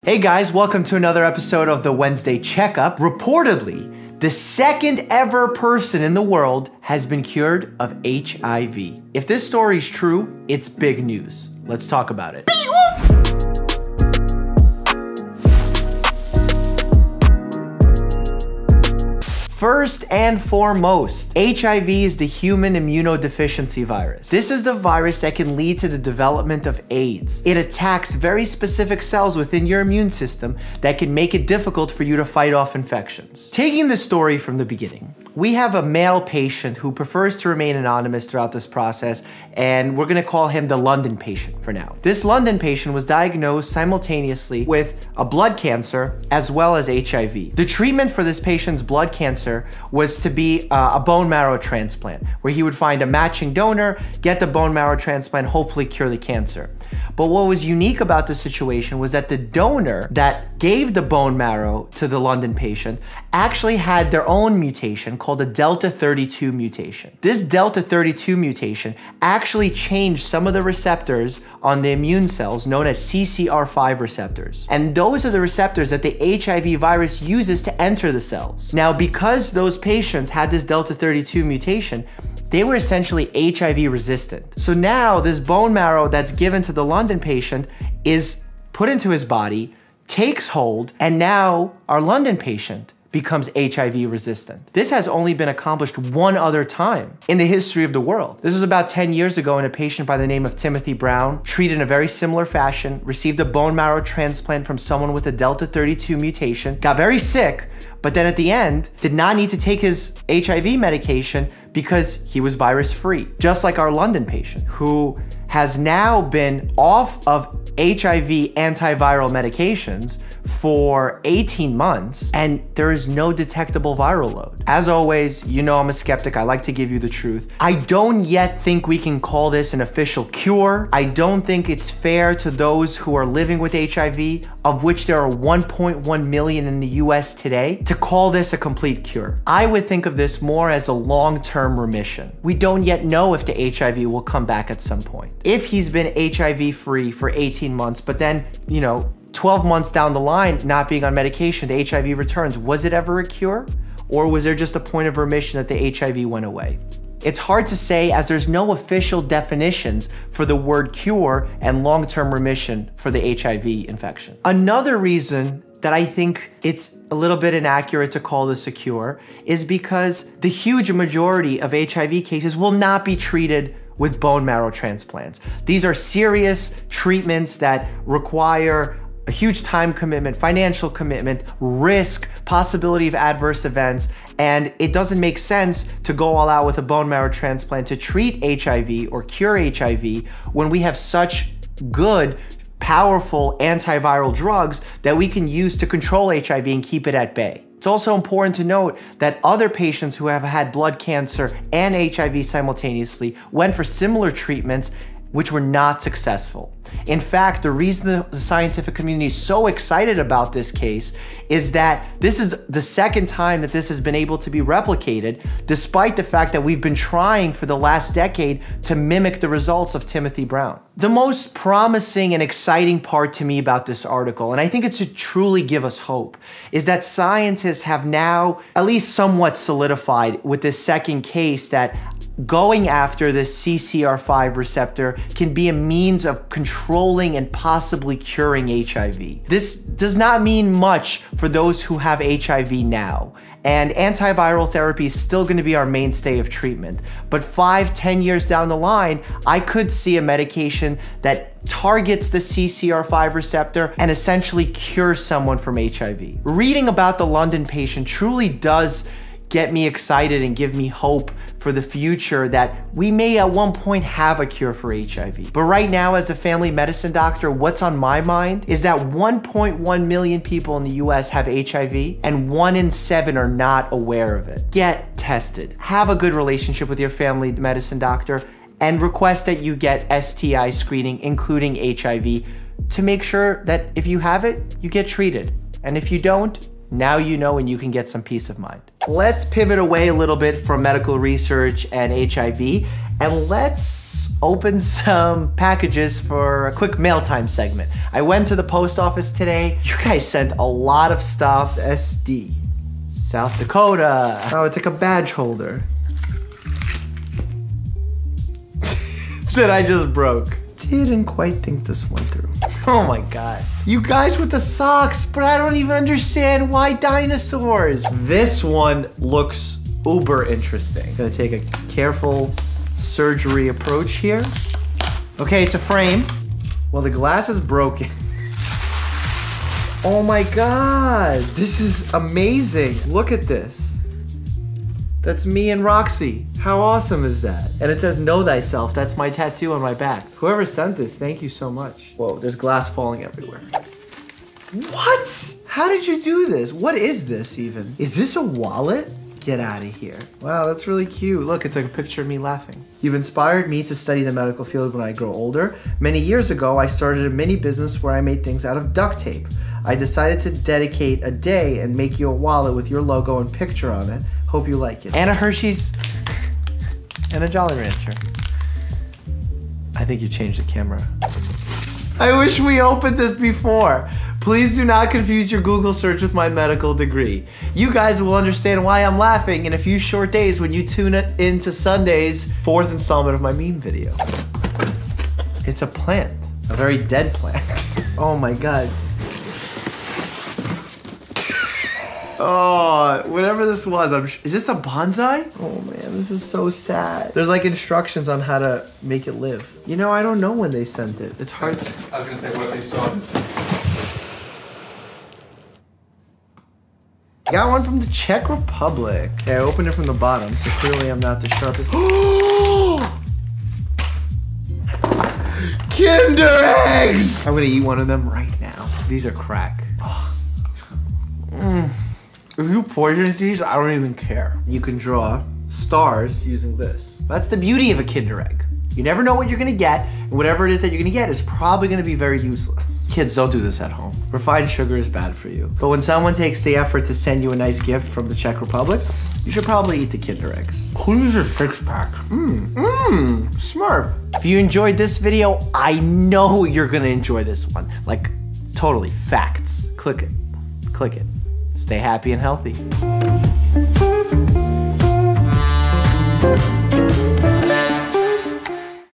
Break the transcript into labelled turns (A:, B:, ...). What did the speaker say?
A: Hey guys, welcome to another episode of the Wednesday Checkup. Reportedly, the second ever person in the world has been cured of HIV. If this story is true, it's big news. Let's talk about it. First and foremost, HIV is the human immunodeficiency virus. This is the virus that can lead to the development of AIDS. It attacks very specific cells within your immune system that can make it difficult for you to fight off infections. Taking the story from the beginning, we have a male patient who prefers to remain anonymous throughout this process, and we're gonna call him the London patient for now. This London patient was diagnosed simultaneously with a blood cancer as well as HIV. The treatment for this patient's blood cancer was to be a bone marrow transplant, where he would find a matching donor, get the bone marrow transplant, hopefully cure the cancer. But what was unique about the situation was that the donor that gave the bone marrow to the London patient actually had their own mutation called a Delta 32 mutation. This Delta 32 mutation actually changed some of the receptors on the immune cells known as CCR5 receptors. And those are the receptors that the HIV virus uses to enter the cells. Now, because those patients had this Delta 32 mutation, they were essentially HIV resistant. So now this bone marrow that's given to the London patient is put into his body, takes hold, and now our London patient becomes HIV resistant. This has only been accomplished one other time in the history of the world. This was about 10 years ago, and a patient by the name of Timothy Brown, treated in a very similar fashion, received a bone marrow transplant from someone with a Delta 32 mutation, got very sick, but then at the end, did not need to take his HIV medication because he was virus-free. Just like our London patient, who has now been off of HIV antiviral medications for 18 months, and there is no detectable viral load. As always, you know I'm a skeptic. I like to give you the truth. I don't yet think we can call this an official cure. I don't think it's fair to those who are living with HIV, of which there are 1.1 million in the US today, to call this a complete cure. I would think of this more as a long-term remission. We don't yet know if the HIV will come back at some point. If he's been HIV-free for 18 months, but then, 12 months down the line, not being on medication, the HIV returns. Was it ever a cure? Or was there just a point of remission that the HIV went away? It's hard to say, as there's no official definitions for the word cure and long-term remission for the HIV infection. Another reason that I think it's a little bit inaccurate to call this a cure is because the huge majority of HIV cases will not be treated with bone marrow transplants. These are serious treatments that require a huge time commitment, financial commitment, risk, possibility of adverse events, and it doesn't make sense to go all out with a bone marrow transplant to treat HIV or cure HIV when we have such good, powerful antiviral drugs that we can use to control HIV and keep it at bay. It's also important to note that other patients who have had blood cancer and HIV simultaneously went for similar treatments which were not successful. In fact, the reason the scientific community is so excited about this case is that this is the second time that this has been able to be replicated, despite the fact that we've been trying for the last decade to mimic the results of Timothy Brown. The most promising and exciting part to me about this article, and I think it should truly give us hope, is that scientists have now at least somewhat solidified with this second case that going after this CCR5 receptor can be a means of controlling and possibly curing HIV. This does not mean much for those who have HIV now, and antiviral therapy is still going to be our mainstay of treatment. But 5-10 years down the line, I could see a medication that targets the CCR5 receptor and essentially cures someone from HIV. Reading about the London patient truly does get me excited and give me hope for the future that we may at one point have a cure for HIV. But right now, as a family medicine doctor, what's on my mind is that 1.1 million people in the US have HIV and 1 in 7 are not aware of it. Get tested. Have a good relationship with your family medicine doctor and request that you get STI screening, including HIV, to make sure that if you have it, you get treated. And if you don't, now you know and you can get some peace of mind. Let's pivot away a little bit from medical research and HIV and let's open some packages for a quick mail time segment. I went to the post office today. You guys sent a lot of stuff. SD, South Dakota. Oh, it's like a badge holder that I just broke. Didn't quite think this one through. Oh my God. You guys with the socks, but I don't even understand why dinosaurs. This one looks uber interesting. Gonna take a careful surgery approach here. Okay, it's a frame. Well, the glass is broken. Oh my God, this is amazing. Look at this. That's me and Roxy. How awesome is that? And it says, know thyself. That's my tattoo on my back. Whoever sent this, thank you so much. Whoa, there's glass falling everywhere. What? How did you do this? What is this even? Is this a wallet? Get out of here. Wow, that's really cute. Look, it's like a picture of me laughing. You've inspired me to study the medical field when I grow older. Many years ago, I started a mini business where I made things out of duct tape. I decided to dedicate a day and make you a wallet with your logo and picture on it. Hope you like it. And a Hershey's and a Jolly Rancher. I think you changed the camera. I wish we opened this before. Please do not confuse your Google search with my medical degree. You guys will understand why I'm laughing in a few short days when you tune into Sunday's 4th installment of my meme video. It's a plant, a very dead plant. Oh my God. Oh, whatever this was, is this a bonsai? Oh man, this is so sad. There's like instructions on how to make it live. You know, I don't know when they sent it. It's hard.
B: I was gonna say, what if they saw this?
A: I got one from the Czech Republic. Okay, I opened it from the bottom, so clearly I'm not the sharpest. Kinder eggs! I'm gonna eat one of them right now. These are crack. If you poison these, I don't even care. You can draw stars using this. That's the beauty of a Kinder Egg. You never know what you're gonna get, and whatever it is that you're gonna get is probably gonna be very useless. Kids, don't do this at home. Refined sugar is bad for you. But when someone takes the effort to send you a nice gift from the Czech Republic, you should probably eat the Kinder Eggs. Who needs a six-pack? Smurf. If you enjoyed this video, I know you're gonna enjoy this one. Like, totally, facts. Click it, click it. Stay happy and healthy.